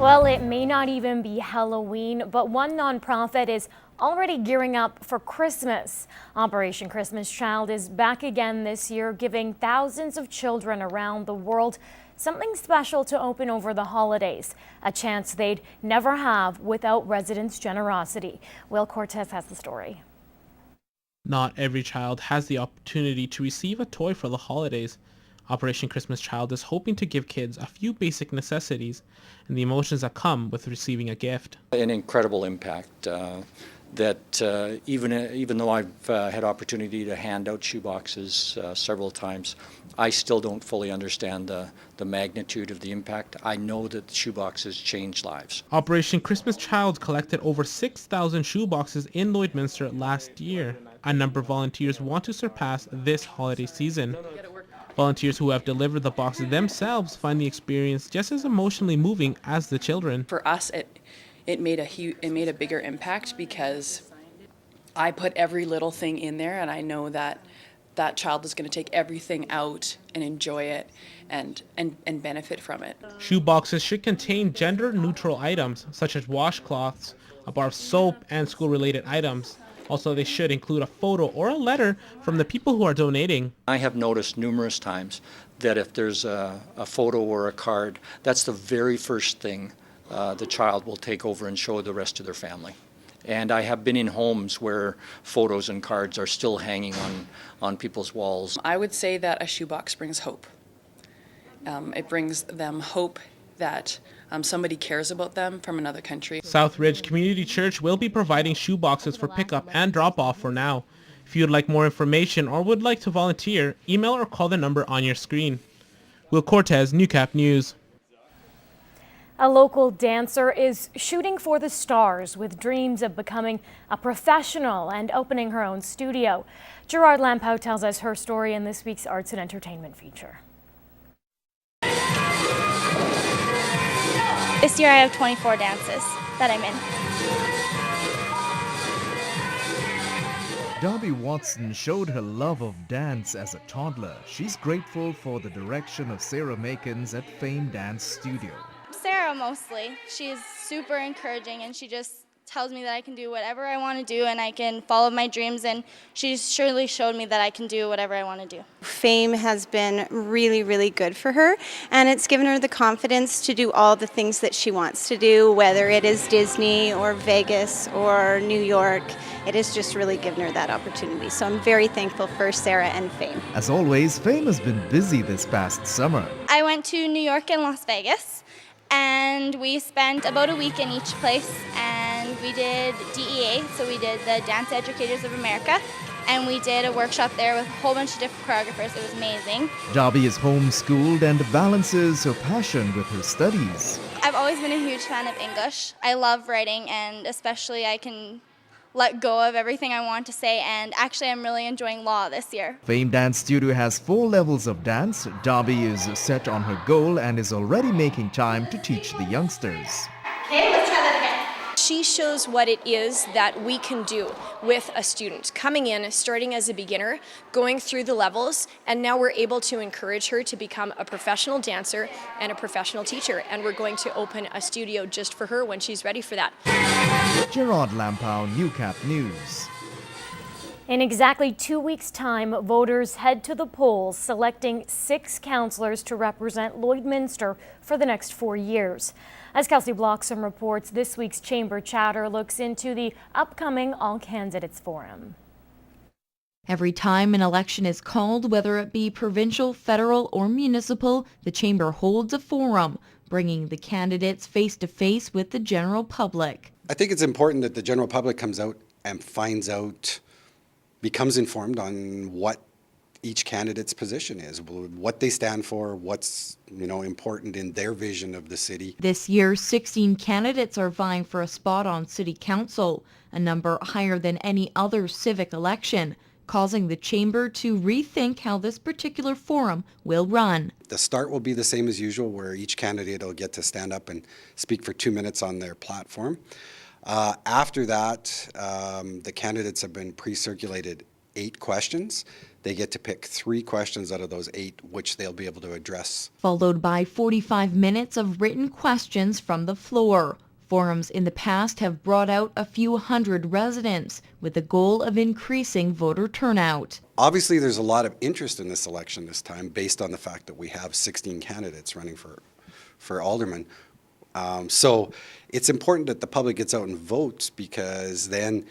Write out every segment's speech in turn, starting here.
Well, it may not even be Halloween, but one nonprofit is already gearing up for Christmas. Operation Christmas Child is back again this year, giving thousands of children around the world something special to open over the holidays, a chance they'd never have without residents' generosity. Will Cortez has the story. Not every child has the opportunity to receive a toy for the holidays. Operation Christmas Child is hoping to give kids a few basic necessities and the emotions that come with receiving a gift. An incredible impact that even though I've had opportunity to hand out shoeboxes several times, I still don't fully understand the magnitude of the impact. I know that shoeboxes change lives. Operation Christmas Child collected over 6,000 shoeboxes in Lloydminster last year. A number of volunteers want to surpass this holiday season. Volunteers who have delivered the boxes themselves find the experience just as emotionally moving as the children. For us, it made a bigger impact because I put every little thing in there, and I know that that child is going to take everything out and enjoy it and benefit from it. Shoe boxes should contain gender-neutral items such as washcloths, a bar of soap, and school-related items. Also, they should include a photo or a letter from the people who are donating. I have noticed numerous times that if there's a photo or a card, that's the very first thing the child will take over and show the rest of their family. And I have been in homes where photos and cards are still hanging on people's walls. I would say that a shoebox brings hope. It brings them hope that somebody cares about them from another country. Southridge Community Church will be providing shoe boxes for pickup and drop-off for now. If you'd like more information or would like to volunteer, email or call the number on your screen. Will Cortez, Newcap News. A local dancer is shooting for the stars with dreams of becoming a professional and opening her own studio. Gerard Lampow tells us her story in this week's Arts and Entertainment feature. This year I have 24 dances that I'm in. Darby Watson showed her love of dance as a toddler. She's grateful for the direction of Sarah Makins at Fame Dance Studio. Sarah mostly. She's super encouraging and she just tells me that I can do whatever I want to do and I can follow my dreams, and she's surely showed me that I can do whatever I want to do. Fame has been really, really good for her, and it's given her the confidence to do all the things that she wants to do, whether it is Disney or Vegas or New York. It has just really given her that opportunity. So I'm very thankful for Sarah and Fame. As always, Fame has been busy this past summer. I went to New York and Las Vegas, and we spent about a week in each place, and we did DEA, so we did the Dance Educators of America, and we did a workshop there with a whole bunch of different choreographers. It was amazing. Darby is homeschooled and balances her passion with her studies. I've always been a huge fan of English. I love writing, and especially I can let go of everything I want to say, and actually I'm really enjoying law this year. Fame Dance Studio has 4 levels of dance. Darby is set on her goal and is already making time to teach the youngsters. Okay, let's try that again. She shows what it is that we can do with a student coming in, starting as a beginner, going through the levels, and now we're able to encourage her to become a professional dancer and a professional teacher, and we're going to open a studio just for her when she's ready for that. Gerard Lampow, Newcap News. In exactly 2 weeks' time, voters head to the polls, selecting 6 councillors to represent Lloydminster for the next 4 years. As Kelsey Bloxham reports, this week's Chamber Chatter looks into the upcoming All Candidates Forum. Every time an election is called, whether it be provincial, federal, or municipal, the Chamber holds a forum, bringing the candidates face-to-face with the general public. I think it's important that the general public comes out and finds out, becomes informed on what each candidate's position is, what they stand for, what's important in their vision of the city. This year, 16 candidates are vying for a spot on City Council, a number higher than any other civic election, causing the Chamber to rethink how this particular forum will run. The start will be the same as usual, where each candidate will get to stand up and speak for 2 minutes on their platform. After that, the candidates have been pre-circulated 8 questions They get to pick 3 questions out of those 8, which they'll be able to address. Followed by 45 minutes of written questions from the floor. Forums in the past have brought out a few hundred residents with the goal of increasing voter turnout. Obviously, there's a lot of interest in this election this time based on the fact that we have 16 candidates running for alderman. So it's important that the public gets out and votes, because then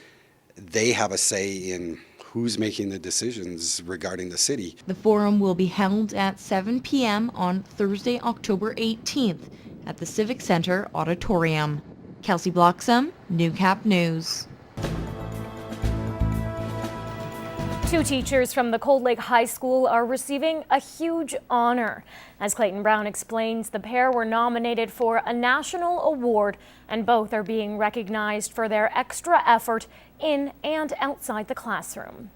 they have a say in who's making the decisions regarding the city. The forum will be held at 7 p.m. on Thursday, October 18th at the Civic Center Auditorium. Kelsey Bloxham, Newcap News. 2 teachers from the Cold Lake High School are receiving a huge honor. As Clayton Brown explains, the pair were nominated for a national award, and both are being recognized for their extra effort in and outside the classroom.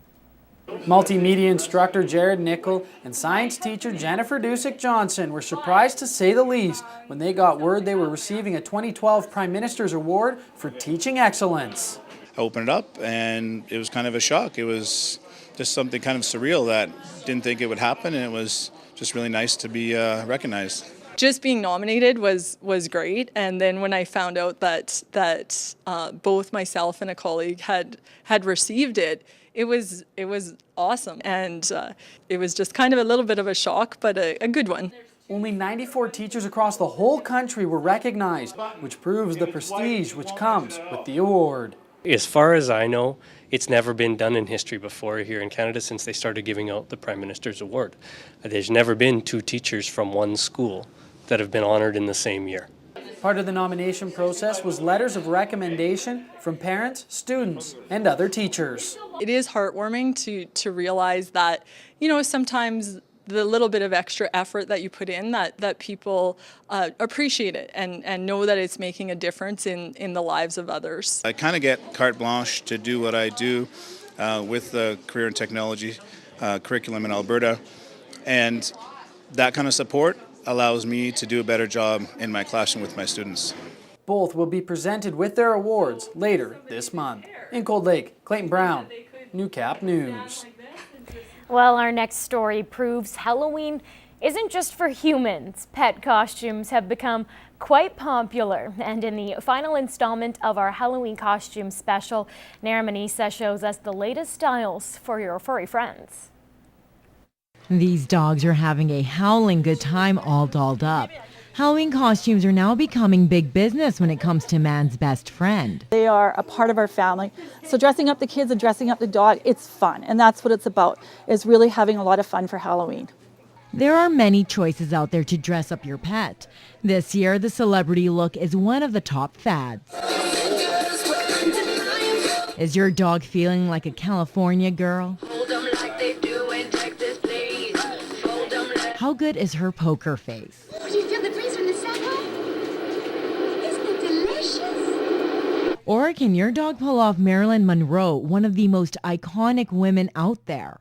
Multimedia instructor Jared Nickel and science teacher Jennifer Dusick-Johnson were surprised, to say the least, when they got word they were receiving a 2012 Prime Minister's Award for teaching excellence. I opened it up and it was kind of a shock. It was just something kind of surreal that didn't think it would happen, and it was just really nice to be recognized. Just being nominated was great, and then when I found out that both myself and a colleague had received it, it was awesome, and it was just kind of a little bit of a shock, but a good one. Only 94 teachers across the whole country were recognized, which proves the prestige which comes with the award. As far as I know, it's never been done in history before here in Canada since they started giving out the Prime Minister's Award. There's never been 2 teachers from one school that have been honored in the same year. Part of the nomination process was letters of recommendation from parents, students, and other teachers. It is heartwarming to realize that, sometimes the little bit of extra effort that you put in, that people appreciate it and know that it's making a difference in the lives of others. I kind of get carte blanche to do what I do with the Career and Technology curriculum in Alberta, and that kind of support allows me to do a better job in my classroom with my students. Both will be presented with their awards later this month. In Cold Lake, Clayton Brown, Newcap News. Well, our next story proves Halloween isn't just for humans. Pet costumes have become quite popular, and in the final installment of our Halloween costume special, Nara Manisa shows us the latest styles for your furry friends. These dogs are having a howling good time all dolled up. Halloween costumes are now becoming big business when it comes to man's best friend. They are a part of our family. So dressing up the kids and dressing up the dog, it's fun. And that's what it's about, is really having a lot of fun for Halloween. There are many choices out there to dress up your pet. This year, the celebrity look is one of the top fads. Is your dog feeling like a California girl? How good is her poker face? Do you feel the breeze from the saddle? Isn't it delicious? Or can your dog pull off Marilyn Monroe, one of the most iconic women out there?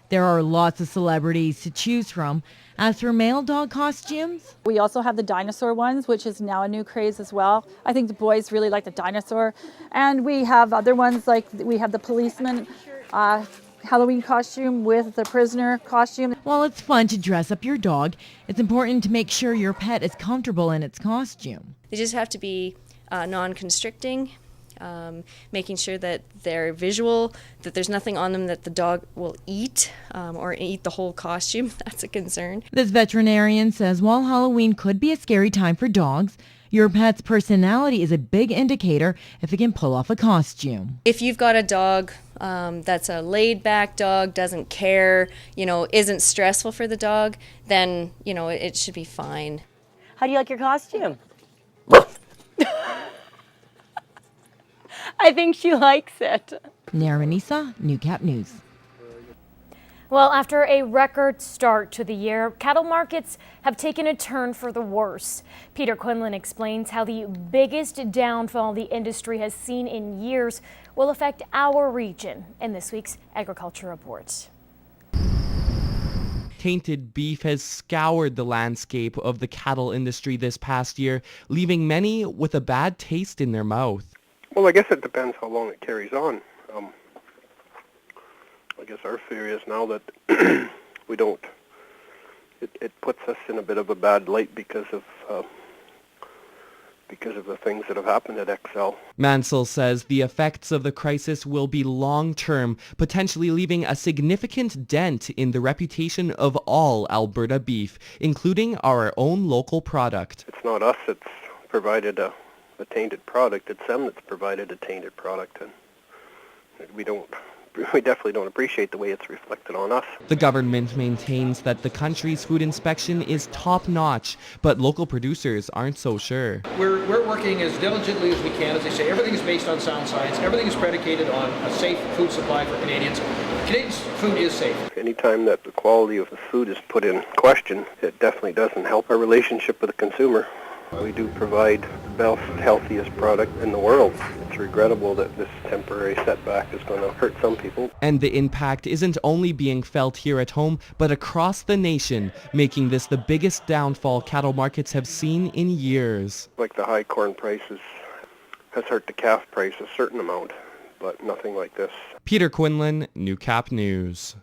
There are lots of celebrities to choose from. As for male dog costumes, we also have the dinosaur ones, which is now a new craze as well. I think the boys really like the dinosaur. And we have other ones, like we have the policeman Halloween costume with the prisoner costume. While it's fun to dress up your dog, it's important to make sure your pet is comfortable in its costume. They just have to be non-constricting, making sure that they're visual, that there's nothing on them that the dog will eat or eat the whole costume. That's a concern. This veterinarian says while Halloween could be a scary time for dogs, your pet's personality is a big indicator if it can pull off a costume. If you've got a dog that's a laid-back dog, doesn't care, isn't stressful for the dog, then, it should be fine. How do you like your costume? I think she likes it. Nara Manisa, Newcap News. Well, after a record start to the year, cattle markets have taken a turn for the worse. Peter Quinlan explains how the biggest downfall the industry has seen in years will affect our region in this week's Agriculture Report. Tainted beef has scoured the landscape of the cattle industry this past year, leaving many with a bad taste in their mouth. Well, I guess it depends how long it carries on. I guess our fear is now that we don't. It puts us in a bit of a bad light because of the things that have happened at XL. Mansell says the effects of the crisis will be long-term, potentially leaving a significant dent in the reputation of all Alberta beef, including our own local product. It's not us that's provided a tainted product, it's them that's provided a tainted product, and we definitely don't appreciate the way it's reflected on us. The government maintains that the country's food inspection is top-notch, but local producers aren't so sure. We're working as diligently as we can. As they say, everything is based on sound science. Everything is predicated on a safe food supply for Canadians. Canadians' food is safe. Anytime that the quality of the food is put in question, it definitely doesn't help our relationship with the consumer. We do provide the best, healthiest product in the world. It's regrettable that this temporary setback is going to hurt some people. And the impact isn't only being felt here at home, but across the nation, making this the biggest downfall cattle markets have seen in years. Like the high corn prices has hurt the calf price a certain amount, but nothing like this. Peter Quinlan, Newcap News.